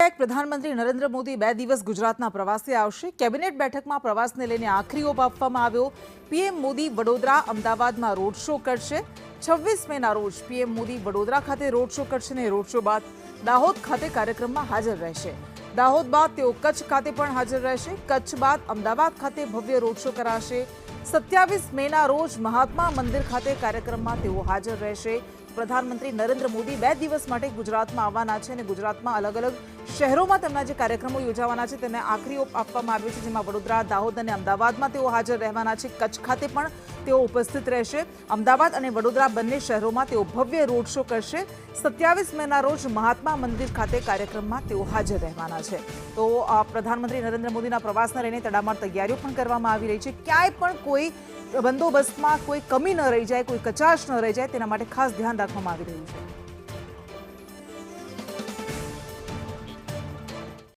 એકાએક પ્રધાનમંત્રી નરેન્દ્ર મોદી 2 દિવસ ગુજરાતના પ્રવાસે આવશે। કેબિનેટ બેઠકમાં પ્રવાસને લઈને આખરી ઓપ આપવામાં આવ્યો। પીએમ મોદી વડોદરા અમદાવાદમાં રોડ શો કરશે। 26 મેના રોજ પીએમ મોદી વડોદરા ખાતે રોડ શો કરશે અને રોડ શો બાદ દાહોદ ખાતે કાર્યક્રમમાં હાજર રહેશે। દાહોદ બાદ તેઓ કચ્છ ખાતે પણ હાજર રહેશે। કચ્છ બાદ અમદાવાદ ખાતે ભવ્ય રોડ શો કરાશે। 27 મેના રોજ મહાત્મા મંદિર ખાતે કાર્યક્રમમાં તેઓ હાજર રહેશે। પ્રધાનમંત્રી નરેન્દ્ર મોદી 2 દિવસ માટે ગુજરાતમાં આવવાના છે અને ગુજરાતમાં અલગ અલગ શહેરોમાં તેમના જે કાર્યક્રમો યોજાવાના છે તેને આખરી ઓપ આપવામાં આવ્યો છે, જેમાં વડોદરા, દાહોદ અને અમદાવાદમાં તેઓ હાજર રહેવાના છે। કચ્છ ખાતે પણ તેઓ ઉપસ્થિત રહેશે। અમદાવાદ અને વડોદરા બંને શહેરોમાં તેઓ ભવ્ય રોડ શો કરશે। 27 મેના રોજ મહાત્મા મંદિર ખાતે કાર્યક્રમમાં તેઓ હાજર રહેવાના છે। તો પ્રધાનમંત્રી નરેન્દ્ર મોદીના પ્રવાસને લઈને તડામાર તૈયારીઓ પણ કરવામાં આવી રહી છે। ક્યાંય પણ કોઈ બંદોબસ્તમાં કોઈ કમી ન રહી જાય, કોઈ કચાશ ન રહી જાય, તેના માટે ખાસ ધ્યાન રાખવામાં આવી રહ્યું છે।